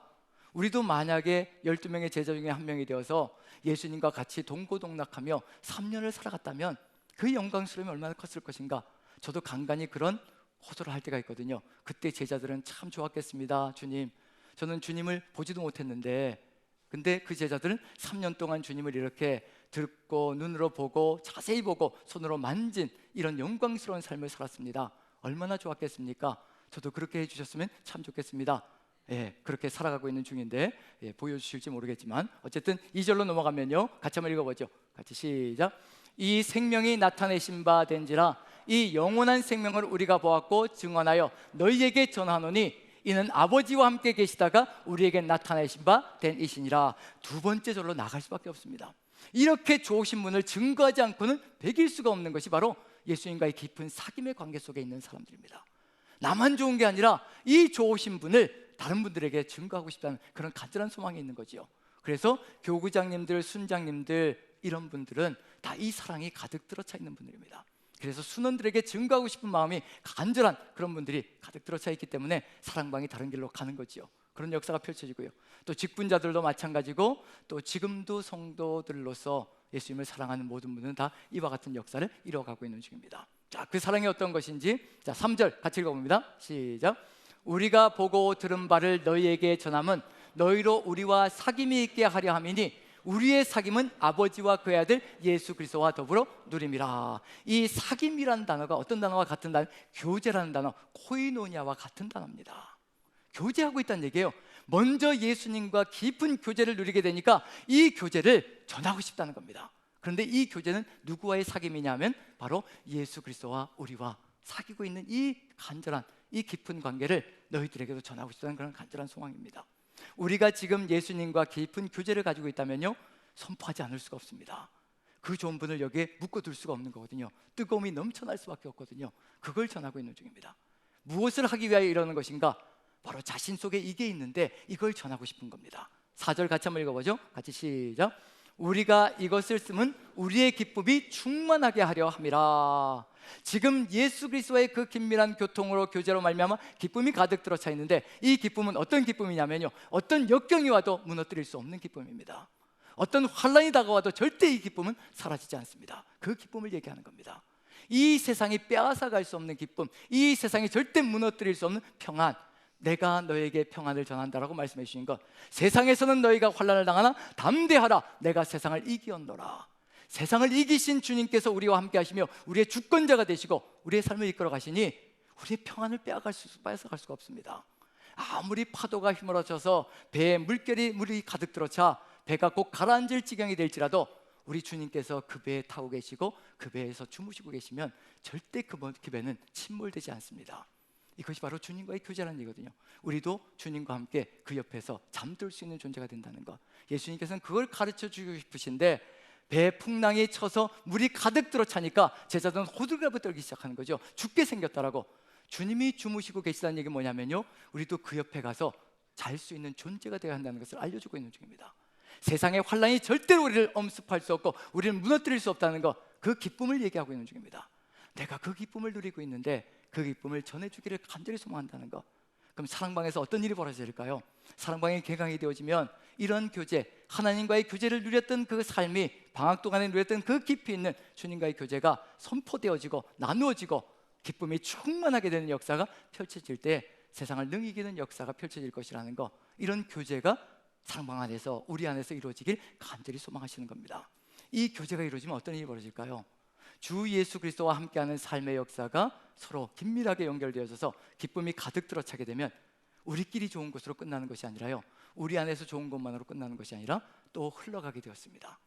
우리도 만약에 12명의 제자 중에 한 명이 되어서 예수님과 같이 동고동락하며 3년을 살아갔다면 그 영광스러움이 얼마나 컸을 것인가. 저도 간간히 그런 호소를 할 때가 있거든요. 그때 제자들은 참 좋았겠습니다. 주님, 저는 주님을 보지도 못했는데, 근데 그 제자들은 3년 동안 주님을 이렇게 듣고 눈으로 보고 자세히 보고 손으로 만진 이런 영광스러운 삶을 살았습니다. 얼마나 좋았겠습니까? 저도 그렇게 해주셨으면 참 좋겠습니다. 예, 그렇게 살아가고 있는 중인데 보여주실지 모르겠지만 어쨌든 2절로 넘어가면요, 같이 한번 읽어보죠. 같이 시작. 이 생명이 나타내신 바 된지라 이 영원한 생명을 우리가 보았고 증언하여 너희에게 전하노니 이는 아버지와 함께 계시다가 우리에게 나타내신 바 된 이시니라. 두 번째 절로 나갈 수밖에 없습니다. 이렇게 좋으신 분을 증거하지 않고는 배길 수가 없는 것이 바로 예수님과의 깊은 사귐의 관계 속에 있는 사람들입니다. 나만 좋은 게 아니라 이 좋으신 분을 다른 분들에게 증거하고 싶다는 그런 간절한 소망이 있는 거지요. 그래서 교구장님들, 순장님들 이런 분들은 다 이 사랑이 가득 들어차 있는 분들입니다. 그래서 순원들에게 증거하고 싶은 마음이 간절한 그런 분들이 가득 들어차 있기 때문에 사랑방이 다른 길로 가는 거지요. 그런 역사가 펼쳐지고요. 또 직분자들도 마찬가지고 또 지금도 성도들로서 예수님을 사랑하는 모든 분들은 다 이와 같은 역사를 이뤄가고 있는 중입니다. 자, 그 사랑이 어떤 것인지 자 3절 같이 읽어봅니다. 시작. 우리가 보고 들은 바를 너희에게 전함은 너희로 우리와 사귐이 있게 하려 함이니 우리의 사귐은 아버지와 그의 아들 예수 그리스도와 더불어 누림이라. 이 사귐이라는 단어가 어떤 단어와 같은 단어? 교제라는 단어, 코이노니아와 같은 단어입니다. 교제하고 있다는 얘기예요. 먼저 예수님과 깊은 교제를 누리게 되니까 이 교제를 전하고 싶다는 겁니다. 그런데 이 교제는 누구와의 사귐이냐면 바로 예수 그리스도와 우리와 사귀고 있는 이 간절한 이 깊은 관계를 너희들에게도 전하고 싶다는 그런 간절한 소망입니다. 우리가 지금 예수님과 깊은 교제를 가지고 있다면요, 선포하지 않을 수가 없습니다. 그 좋은 분을 여기에 묶어둘 수가 없는 거거든요. 뜨거움이 넘쳐날 수밖에 없거든요. 그걸 전하고 있는 중입니다. 무엇을 하기 위하여 이러는 것인가? 바로 자신 속에 이게 있는데 이걸 전하고 싶은 겁니다. 4절 같이 한번 읽어보죠. 같이 시작. 우리가 이것을 쓰면 우리의 기쁨이 충만하게 하려 함이라. 지금 예수 그리스도의 그 긴밀한 교통으로 교제로 말미암아 기쁨이 가득 들어차 있는데 이 기쁨은 어떤 기쁨이냐면요, 어떤 역경이 와도 무너뜨릴 수 없는 기쁨입니다. 어떤 환란이 다가와도 절대 이 기쁨은 사라지지 않습니다. 그 기쁨을 얘기하는 겁니다. 이 세상이 빼앗아갈 수 없는 기쁨, 이 세상이 절대 무너뜨릴 수 없는 평안, 내가 너에게 평안을 전한다라고 말씀해 주신 것. 세상에서는 너희가 환난을 당하나 담대하라, 내가 세상을 이기었노라. 세상을 이기신 주님께서 우리와 함께 하시며 우리의 주권자가 되시고 우리의 삶을 이끌어 가시니 우리의 평안을 빼앗아갈 수가 없습니다. 아무리 파도가 휘몰아쳐서 배에 물이 가득 들어차 배가 곧 가라앉을 지경이 될지라도 우리 주님께서 그 배에 타고 계시고 그 배에서 주무시고 계시면 절대 그 배는 침몰되지 않습니다. 이것이 바로 주님과의 교제라는 얘기거든요. 우리도 주님과 함께 그 옆에서 잠들 수 있는 존재가 된다는 것, 예수님께서는 그걸 가르쳐 주고 싶으신데 배 풍랑이 쳐서 물이 가득 들어차니까 제자들은 호들갑을 떨기 시작하는 거죠. 죽게 생겼다라고. 주님이 주무시고 계시다는 얘기는 뭐냐면요, 우리도 그 옆에 가서 잘 수 있는 존재가 되어야 한다는 것을 알려주고 있는 중입니다. 세상의 환란이 절대로 우리를 엄습할 수 없고 우리를 무너뜨릴 수 없다는 것, 그 기쁨을 얘기하고 있는 중입니다. 내가 그 기쁨을 누리고 있는데 그 기쁨을 전해주기를 간절히 소망한다는 것, 그럼 사랑방에서 어떤 일이 벌어질까요? 사랑방이 개강이 되어지면 이런 교제, 하나님과의 교제를 누렸던 그 삶이, 방학 동안에 누렸던 그 깊이 있는 주님과의 교제가 선포되어지고 나누어지고 기쁨이 충만하게 되는 역사가 펼쳐질 때 세상을 능히 이기는 역사가 펼쳐질 것이라는 거, 이런 교제가 사랑방 안에서, 우리 안에서 이루어지길 간절히 소망하시는 겁니다. 이 교제가 이루어지면 어떤 일이 벌어질까요? 주 예수 그리스도와 함께하는 삶의 역사가 서로 긴밀하게 연결되어져서 기쁨이 가득 들어차게 되면 우리끼리 좋은 것으로 끝나는 것이 아니라요, 우리 안에서 좋은 것만으로 끝나는 것이 아니라 또 흘러가게 되었습니다.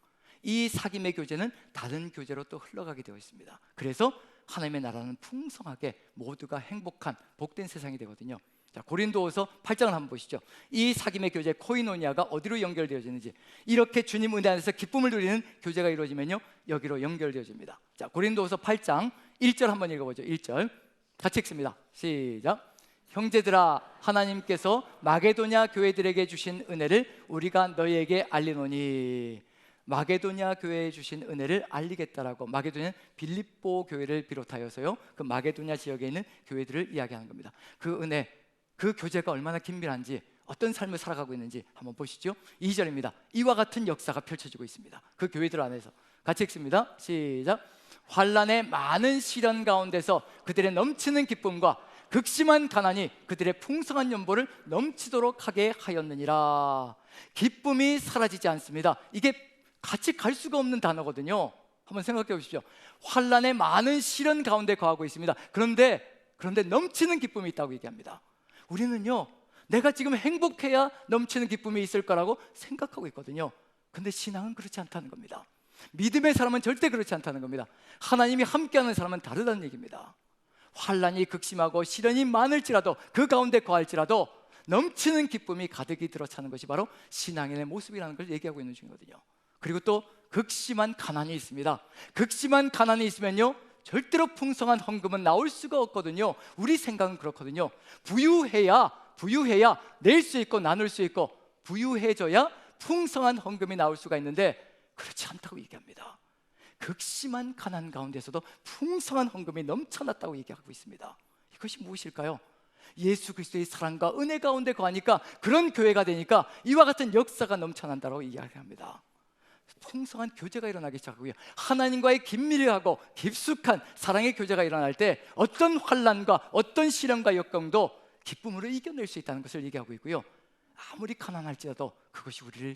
이 사귐의 교제는 다른 교제로 또 흘러가게 되어 있습니다. 그래서 하나님의 나라는 풍성하게 모두가 행복한 복된 세상이 되거든요. 자, 고린도후서 8장을 한번 보시죠. 이 사귐의 교제 코이노니아가 어디로 연결되어지는지, 이렇게 주님 은혜 안에서 기쁨을 누리는 교제가 이루어지면요, 여기로 연결되어집니다. 자, 고린도후서 8장 1절 한번 읽어보죠. 1절 같이 읽습니다. 시작. 형제들아, 하나님께서 마게도냐 교회들에게 주신 은혜를 우리가 너희에게 알리노니. 마게도냐 교회에 주신 은혜를 알리겠다라고, 마게도냐는 빌립보 교회를 비롯하여서요, 그 마게도냐 지역에 있는 교회들을 이야기하는 겁니다. 그 은혜, 그 교제가 얼마나 긴밀한지, 어떤 삶을 살아가고 있는지 한번 보시죠. 2절입니다. 이와 같은 역사가 펼쳐지고 있습니다. 그 교회들 안에서 같이 읽습니다. 시작. 환난의 많은 시련 가운데서 그들의 넘치는 기쁨과 극심한 가난이 그들의 풍성한 연보를 넘치도록 하게 하였느니라. 기쁨이 사라지지 않습니다. 이게 같이 갈 수가 없는 단어거든요. 한번 생각해 보십시오. 환난의 많은 시련 가운데 거하고 있습니다. 그런데 넘치는 기쁨이 있다고 얘기합니다. 우리는요, 내가 지금 행복해야 넘치는 기쁨이 있을 거라고 생각하고 있거든요. 근데 신앙은 그렇지 않다는 겁니다. 믿음의 사람은 절대 그렇지 않다는 겁니다. 하나님이 함께하는 사람은 다르다는 얘기입니다. 환난이 극심하고 시련이 많을지라도, 그 가운데 거할지라도 넘치는 기쁨이 가득히 들어차는 것이 바로 신앙인의 모습이라는 걸 얘기하고 있는 중이거든요. 그리고 또 극심한 가난이 있습니다. 극심한 가난이 있으면요, 절대로 풍성한 헌금은 나올 수가 없거든요. 우리 생각은 그렇거든요. 부유해야 낼 수 있고 나눌 수 있고, 부유해져야 풍성한 헌금이 나올 수가 있는데 그렇지 않다고 얘기합니다. 극심한 가난 가운데서도 풍성한 헌금이 넘쳐났다고 얘기하고 있습니다. 이것이 무엇일까요? 예수 그리스도의 사랑과 은혜 가운데 거하니까, 그런 교회가 되니까 이와 같은 역사가 넘쳐난다고 이야기합니다. 풍성한 교제가 일어나기 시작하고요, 하나님과의 긴밀하고 깊숙한 사랑의 교제가 일어날 때 어떤 환난과 어떤 시련과 역경도 기쁨으로 이겨낼 수 있다는 것을 얘기하고 있고요, 아무리 가난할지라도 그것이 우리를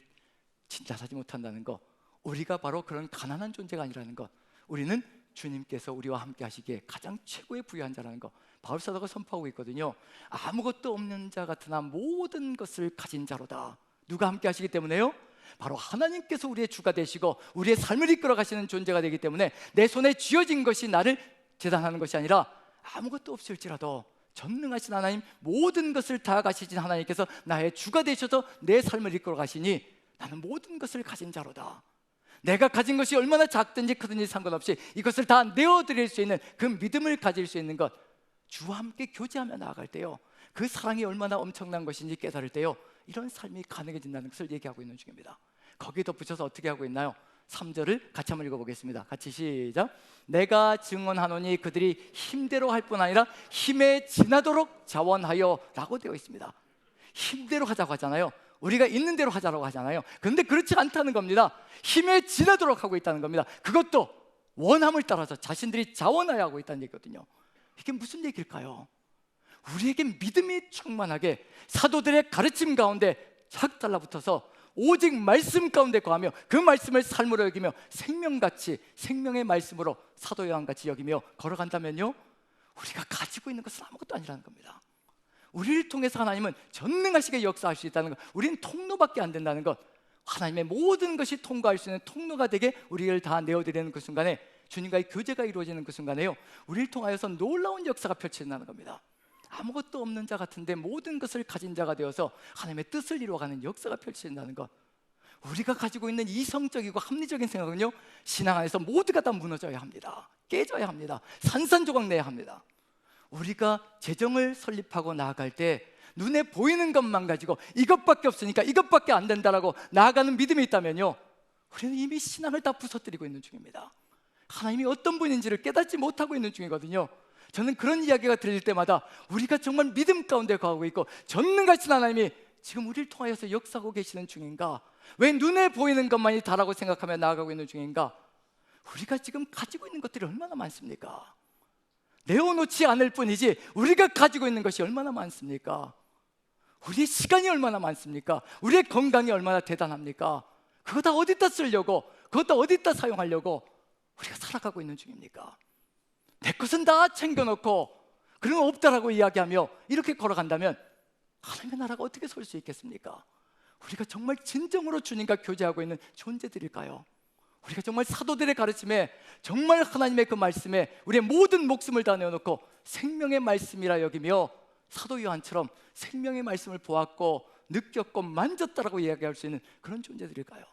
진짜하지 못한다는 것, 우리가 바로 그런 가난한 존재가 아니라는 것, 우리는 주님께서 우리와 함께 하시기에 가장 최고의 부유한 자라는 것, 바울사도가 선포하고 있거든요. 아무것도 없는 자 같으나 모든 것을 가진 자로다. 누가 함께 하시기 때문에요? 바로 하나님께서 우리의 주가 되시고 우리의 삶을 이끌어 가시는 존재가 되기 때문에, 내 손에 쥐어진 것이 나를 재단하는 것이 아니라 아무것도 없을지라도 전능하신 하나님, 모든 것을 다 가시진 하나님께서 나의 주가 되셔서 내 삶을 이끌어 가시니 나는 모든 것을 가진 자로다. 내가 가진 것이 얼마나 작든지 크든지 상관없이 이것을 다 내어드릴 수 있는 그 믿음을 가질 수 있는 것, 주와 함께 교제하며 나아갈 때요, 그 사랑이 얼마나 엄청난 것인지 깨달을 때요, 이런 삶이 가능해진다는 것을 얘기하고 있는 중입니다. 거기에 덧붙여서 어떻게 하고 있나요? 3절을 같이 한번 읽어보겠습니다. 같이 시작. 내가 증언하노니 그들이 힘대로 할 뿐 아니라 힘에 지나도록 자원하여 라고 되어 있습니다. 힘대로 하자고 하잖아요. 우리가 있는 대로 하자라고 하잖아요. 그런데 그렇지 않다는 겁니다. 힘에 지나도록 하고 있다는 겁니다. 그것도 원함을 따라서 자신들이 자원하여 하고 있다는 얘기거든요. 이게 무슨 얘기일까요? 우리에게 믿음이 충만하게 사도들의 가르침 가운데 착 달라붙어서 오직 말씀 가운데 거하며 그 말씀을 삶으로 여기며 생명같이, 생명의 말씀으로 사도 요한같이 여기며 걸어간다면요, 우리가 가지고 있는 것은 아무것도 아니라는 겁니다. 우리를 통해서 하나님은 전능하시게 역사할 수 있다는 것, 우리는 통로밖에 안 된다는 것, 하나님의 모든 것이 통과할 수 있는 통로가 되게 우리를 다 내어드리는 그 순간에, 주님과의 교제가 이루어지는 그 순간에요, 우리를 통하여서 놀라운 역사가 펼쳐진다는 겁니다. 아무것도 없는 자 같은데 모든 것을 가진 자가 되어서 하나님의 뜻을 이루어가는 역사가 펼쳐진다는 것, 우리가 가지고 있는 이성적이고 합리적인 생각은요, 신앙 안에서 모두가 다 무너져야 합니다. 깨져야 합니다. 산산조각 내야 합니다. 우리가 재정을 설립하고 나아갈 때 눈에 보이는 것만 가지고 이것밖에 없으니까 이것밖에 안 된다라고 나아가는 믿음이 있다면요, 우리는 이미 신앙을 다 부서뜨리고 있는 중입니다. 하나님이 어떤 분인지를 깨닫지 못하고 있는 중이거든요. 저는 그런 이야기가 들릴 때마다 우리가 정말 믿음 가운데 거하고 있고 전능하신 하나님이 지금 우리를 통하여서 역사하고 계시는 중인가? 왜 눈에 보이는 것만이 다라고 생각하며 나아가고 있는 중인가? 우리가 지금 가지고 있는 것들이 얼마나 많습니까? 내어놓지 않을 뿐이지 우리가 가지고 있는 것이 얼마나 많습니까? 우리의 시간이 얼마나 많습니까? 우리의 건강이 얼마나 대단합니까? 그거 다 어디다 쓰려고, 그것 다 어디다 사용하려고 우리가 살아가고 있는 중입니까? 내 것은 다 챙겨놓고 그런 거 없다라고 이야기하며 이렇게 걸어간다면 하나님의 나라가 어떻게 설 수 있겠습니까? 우리가 정말 진정으로 주님과 교제하고 있는 존재들일까요? 우리가 정말 사도들의 가르침에, 정말 하나님의 그 말씀에 우리의 모든 목숨을 다 내어놓고 생명의 말씀이라 여기며 사도 요한처럼 생명의 말씀을 보았고 느꼈고 만졌다라고 이야기할 수 있는 그런 존재들일까요?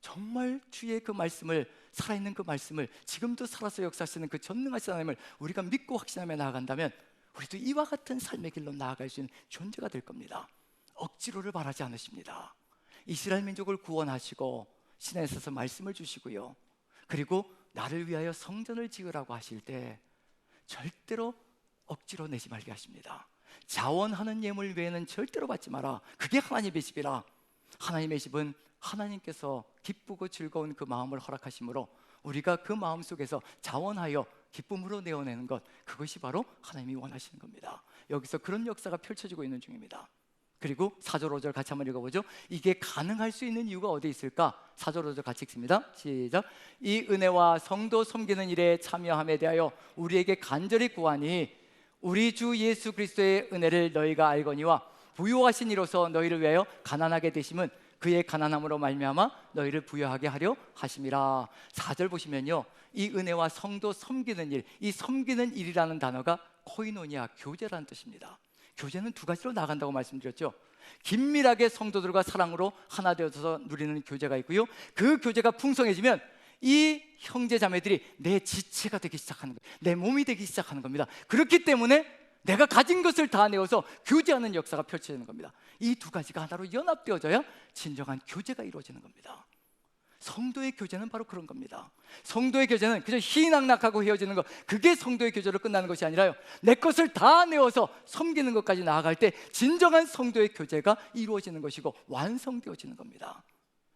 정말 주의 그 말씀을, 살아있는 그 말씀을, 지금도 살아서 역사하시는 그 전능하신 하나님을 우리가 믿고 확신하며 나아간다면 우리도 이와 같은 삶의 길로 나아갈 수 있는 존재가 될 겁니다. 억지로를 바라지 않으십니다. 이스라엘 민족을 구원하시고 시내에서 말씀을 주시고요, 그리고 나를 위하여 성전을 지으라고 하실 때 절대로 억지로 내지 말게 하십니다. 자원하는 예물 외에는 절대로 받지 마라. 그게 하나님의 집이라. 하나님의 집은 하나님께서 기쁘고 즐거운 그 마음을 허락하심으로 우리가 그 마음 속에서 자원하여 기쁨으로 내어내는 것, 그것이 바로 하나님이 원하시는 겁니다. 여기서 그런 역사가 펼쳐지고 있는 중입니다. 그리고 4절 5절 같이 한번 읽어보죠. 이게 가능할 수 있는 이유가 어디 있을까? 4절 5절 같이 읽습니다. 시작. 이 은혜와 성도 섬기는 일에 참여함에 대하여 우리에게 간절히 구하니 우리 주 예수 그리스도의 은혜를 너희가 알거니와 부요하신 이로서 너희를 위하여 가난하게 되심은 그의 가난함으로 말미암아 너희를 부요하게 하려 하심이라. 4절 보시면요, 이 은혜와 성도 섬기는 일, 이 섬기는 일이라는 단어가 코이노니아, 교제라는 뜻입니다. 교제는 두 가지로 나간다고 말씀드렸죠. 긴밀하게 성도들과 사랑으로 하나 되어서 누리는 교제가 있고요, 그 교제가 풍성해지면 이 형제 자매들이 내 지체가 되기 시작하는 거예요. 내 몸이 되기 시작하는 겁니다. 그렇기 때문에 내가 가진 것을 다 내어서 교제하는 역사가 펼쳐지는 겁니다. 이 두 가지가 하나로 연합되어져야 진정한 교제가 이루어지는 겁니다. 성도의 교제는 바로 그런 겁니다. 성도의 교제는 그저 희낙낙하고 헤어지는 것, 그게 성도의 교제로 끝나는 것이 아니라요, 내 것을 다 내어서 섬기는 것까지 나아갈 때 진정한 성도의 교제가 이루어지는 것이고 완성되어지는 겁니다.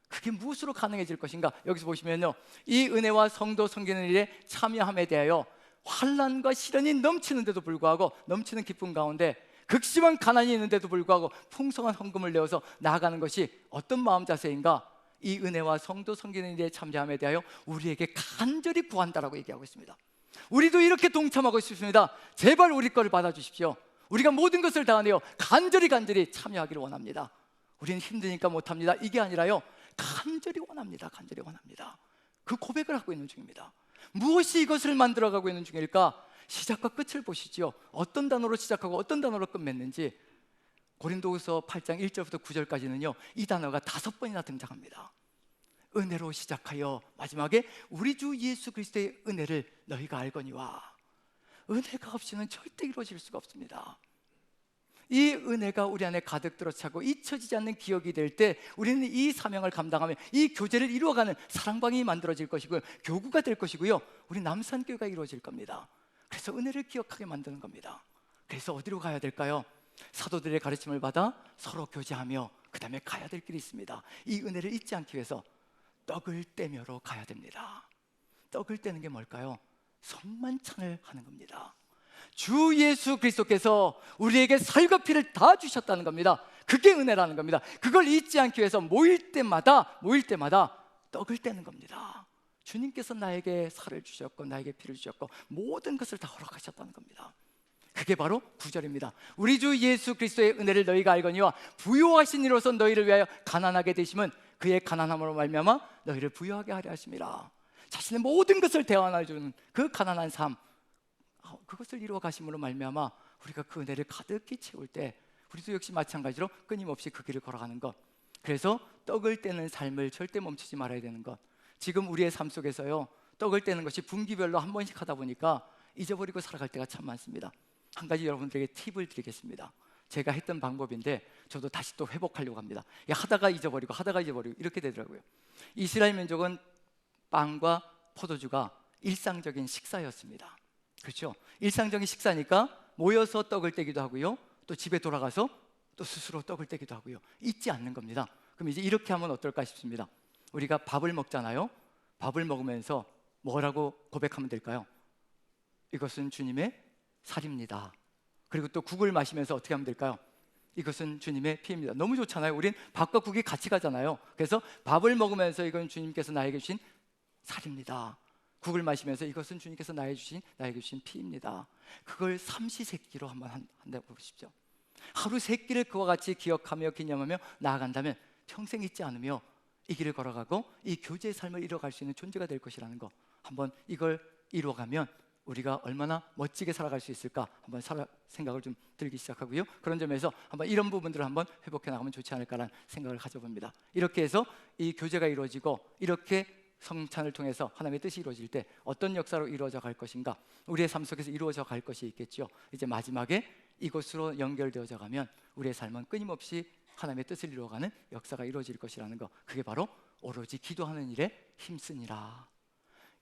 그게 무엇으로 가능해질 것인가? 여기서 보시면요, 이 은혜와 성도 섬기는 일에 참여함에 대하여 환난과 시련이 넘치는데도 불구하고, 넘치는 기쁨 가운데 극심한 가난이 있는데도 불구하고 풍성한 헌금을 내어서 나아가는 것이 어떤 마음 자세인가? 이 은혜와 성도 섬기는 일에 참여함에 대하여 우리에게 간절히 구한다라고 얘기하고 있습니다. 우리도 이렇게 동참하고 싶습니다. 제발 우리 거를 받아주십시오. 우리가 모든 것을 다하네요, 간절히 참여하기를 원합니다. 우리는 힘드니까 못합니다, 이게 아니라요, 간절히 원합니다. 간절히 원합니다. 그 고백을 하고 있는 중입니다. 무엇이 이것을 만들어가고 있는 중일까? 시작과 끝을 보시죠. 어떤 단어로 시작하고 어떤 단어로 끝맺는지. 고린도후서 8장 1절부터 9절까지는요, 이 단어가 5번이나 등장합니다. 은혜로 시작하여 마지막에 우리 주 예수 그리스도의 은혜를 너희가 알거니와. 은혜가 없이는 절대 이루어질 수가 없습니다. 이 은혜가 우리 안에 가득 들어차고 잊혀지지 않는 기억이 될 때 우리는 이 사명을 감당하며 이 교제를 이루어가는 사랑방이 만들어질 것이고요, 교구가 될 것이고요, 우리 남산교회가 이루어질 겁니다. 그래서 은혜를 기억하게 만드는 겁니다. 그래서 어디로 가야 될까요? 사도들의 가르침을 받아 서로 교제하며 그 다음에 가야 될 길이 있습니다. 이 은혜를 잊지 않기 위해서 떡을 떼며로 가야 됩니다. 떡을 떼는 게 뭘까요? 손만찬을 하는 겁니다. 주 예수 그리스도께서 우리에게 살과 피를 다 주셨다는 겁니다. 그게 은혜라는 겁니다. 그걸 잊지 않기 위해서 모일 때마다 떡을 떼는 겁니다. 주님께서 나에게 살을 주셨고 나에게 피를 주셨고 모든 것을 다 허락하셨다는 겁니다. 그게 바로 9절입니다. 우리 주 예수 그리스도의 은혜를 너희가 알거니와 부요하신 이로서 너희를 위하여 가난하게 되심은 그의 가난함으로 말미암아 너희를 부요하게 하려 하심이라. 자신의 모든 것을 대환해주는 그 가난한 삶, 그것을 이루어 가심으로 말미암아 우리가 그 은혜를 가득히 채울 때 우리도 역시 마찬가지로 끊임없이 그 길을 걸어가는 것. 그래서 떡을 떼는 삶을 절대 멈추지 말아야 되는 것. 지금 우리의 삶 속에서요, 떡을 떼는 것이 분기별로 한 번씩 하다 보니까 잊어버리고 살아갈 때가 참 많습니다. 한 가지 여러분들에게 팁을 드리겠습니다. 제가 했던 방법인데 저도 다시 또 회복하려고 합니다. 하다가 잊어버리고 이렇게 되더라고요. 이스라엘 민족은 빵과 포도주가 일상적인 식사였습니다. 그렇죠? 일상적인 식사니까 모여서 떡을 떼기도 하고요, 또 집에 돌아가서 또 스스로 떡을 떼기도 하고요. 잊지 않는 겁니다. 그럼 이제 이렇게 하면 어떨까 싶습니다. 우리가 밥을 먹잖아요. 밥을 먹으면서 뭐라고 고백하면 될까요? 이것은 주님의 살입니다. 그리고 또 국을 마시면서 어떻게 하면 될까요? 이것은 주님의 피입니다. 너무 좋잖아요. 우린 밥과 국이 같이 가잖아요. 그래서 밥을 먹으면서 이건 주님께서 나에게 주신 살입니다. 국을 마시면서 이것은 주님께서 나에게 주신 피입니다. 그걸 삼시세끼로 한번 한다고 보십시오. 하루 세 끼를 그와 같이 기억하며 기념하며 나아간다면 평생 잊지 않으며 이 길을 걸어가고 이 교제의 삶을 이뤄갈 수 있는 존재가 될 것이라는 거, 한번 이걸 이루어가면 우리가 얼마나 멋지게 살아갈 수 있을까 한번 생각을 좀 들기 시작하고요, 그런 점에서 한번 이런 부분들을 한번 회복해 나가면 좋지 않을까라는 생각을 가져봅니다. 이렇게 해서 이 교제가 이루어지고 이렇게 성찬을 통해서 하나님의 뜻이 이루어질 때 어떤 역사로 이루어져 갈 것인가, 우리의 삶 속에서 이루어져 갈 것이 있겠죠. 이제 마지막에 이것으로 연결되어져 가면 우리의 삶은 끊임없이 하나님의 뜻을 이루어가는 역사가 이루어질 것이라는 거, 그게 바로 오로지 기도하는 일에 힘쓰니라.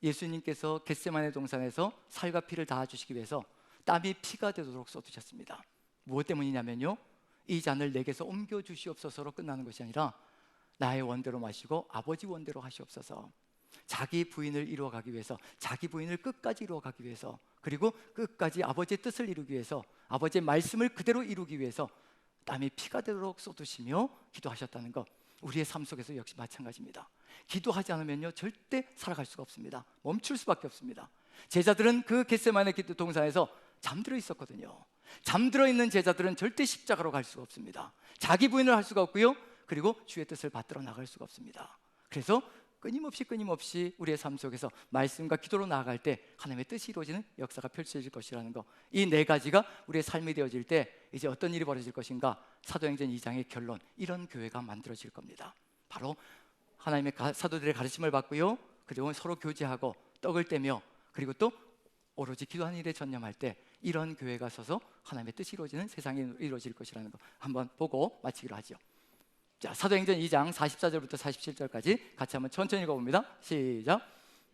예수님께서 겟세마네 동산에서 살과 피를 다 주시기 위해서 땀이 피가 되도록 쏟으셨습니다. 무엇 때문이냐면요, 이 잔을 내게서 옮겨 주시옵소서로 끝나는 것이 아니라 나의 원대로 마시고 아버지 원대로 하시옵소서. 자기 부인을 이루어가기 위해서, 자기 부인을 끝까지 이루어가기 위해서, 그리고 끝까지 아버지의 뜻을 이루기 위해서, 아버지의 말씀을 그대로 이루기 위해서 땀이 피가 되도록 쏟으시며 기도하셨다는 것, 우리의 삶 속에서 역시 마찬가지입니다. 기도하지 않으면요 절대 살아갈 수가 없습니다. 멈출 수밖에 없습니다. 제자들은 그 겟세마네 기도 동산에서 잠들어 있었거든요. 잠들어 있는 제자들은 절대 십자가로 갈 수가 없습니다. 자기 부인을 할 수가 없고요, 그리고 주의 뜻을 받들어 나갈 수가 없습니다. 그래서 끊임없이 우리의 삶 속에서 말씀과 기도로 나아갈 때 하나님의 뜻이 이루어지는 역사가 펼쳐질 것이라는 것, 이 네 가지가 우리의 삶이 되어질 때 이제 어떤 일이 벌어질 것인가, 사도행전 2장의 결론, 이런 교회가 만들어질 겁니다. 바로 하나님의 사도들의 가르침을 받고요, 그리고 서로 교제하고 떡을 떼며, 그리고 또 오로지 기도하는 일에 전념할 때 이런 교회가 서서 하나님의 뜻이 이루어지는 세상이 이루어질 것이라는 것 한번 보고 마치기로 하죠. 자, 사도행전 2장 44절부터 47절까지 같이 한번 천천히 읽어봅니다. 시작.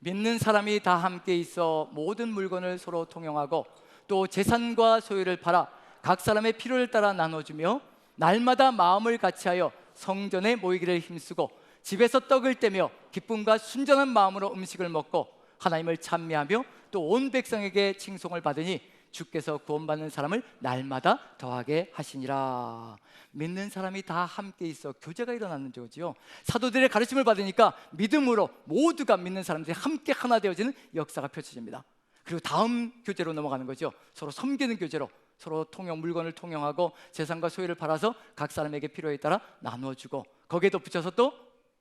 믿는 사람이 다 함께 있어 모든 물건을 서로 통용하고 또 재산과 소유를 팔아 각 사람의 필요를 따라 나눠주며 날마다 마음을 같이하여 성전에 모이기를 힘쓰고 집에서 떡을 떼며 기쁨과 순전한 마음으로 음식을 먹고 하나님을 찬미하며 또 온 백성에게 칭송을 받으니 주께서 구원받는 사람을 날마다 더하게 하시니라. 믿는 사람이 다 함께 있어 교제가 일어나는 거지요. 사도들의 가르침을 받으니까 믿음으로 모두가 믿는 사람들이 함께 하나 되어지는 역사가 펼쳐집니다. 그리고 다음 교제로 넘어가는 거죠. 서로 섬기는 교제로, 서로 물건을 통용하고 재산과 소유를 팔아서 각 사람에게 필요에 따라 나누어주고, 거기에 덧붙여서 또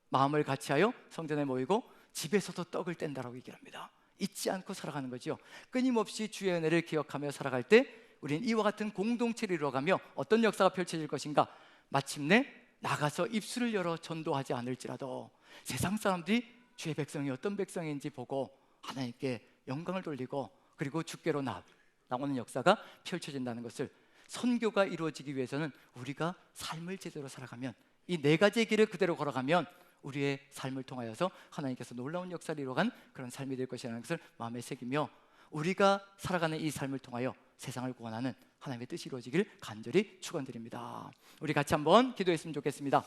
마음을 같이하여 성전에 모이고 집에서도 떡을 뗀다라고 얘기를 합니다. 잊지 않고 살아가는 거죠. 끊임없이 주의 은혜를 기억하며 살아갈 때 우리는 이와 같은 공동체를 이루어가며 어떤 역사가 펼쳐질 것인가, 마침내 나가서 입술을 열어 전도하지 않을지라도 세상 사람들이 주의 백성이 어떤 백성인지 보고 하나님께 영광을 돌리고 그리고 주께로 나오는 역사가 펼쳐진다는 것을, 선교가 이루어지기 위해서는 우리가 삶을 제대로 살아가면, 이 네 가지의 길을 그대로 걸어가면 우리의 삶을 통하여서 하나님께서 놀라운 역사를 이루어간 그런 삶이 될 것이라는 것을 마음에 새기며, 우리가 살아가는 이 삶을 통하여 세상을 구원하는 하나님의 뜻이 이루어지길 간절히 축원드립니다. 우리 같이 한번 기도했으면 좋겠습니다.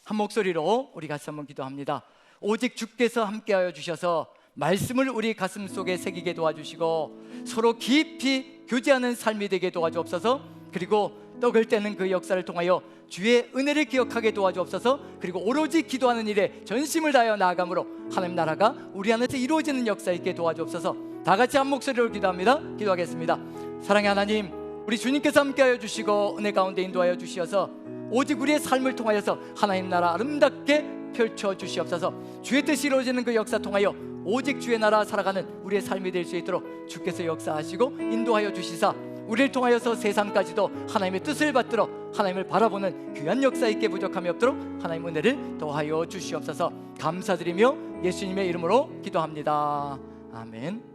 한 목소리로 우리 같이 한번 기도합니다. 오직 주께서 함께하여 주셔서 말씀을 우리 가슴 속에 새기게 도와주시고 서로 깊이 교제하는 삶이 되게 도와주옵소서. 그리고 떡을 떼는 그 역사를 통하여 주의 은혜를 기억하게 도와주옵소서. 그리고 오로지 기도하는 일에 전심을 다하여 나아감으로 하나님 나라가 우리 안에서 이루어지는 역사 있게 도와주옵소서. 다 같이 한 목소리로 기도합니다. 기도하겠습니다. 사랑의 하나님, 우리 주님께서 함께하여 주시고 은혜 가운데 인도하여 주시어서 오직 우리의 삶을 통하여서 하나님 나라 아름답게 펼쳐 주시옵소서. 주의 뜻이 이루어지는 그 역사 통하여 오직 주의 나라 살아가는 우리의 삶이 될 수 있도록 주께서 역사하시고 인도하여 주시사 우리를 통하여서 세상까지도 하나님의 뜻을 받들어 하나님을 바라보는 귀한 역사 있게 부족함이 없도록 하나님 은혜를 더하여 주시옵소서. 감사드리며 예수님의 이름으로 기도합니다. 아멘.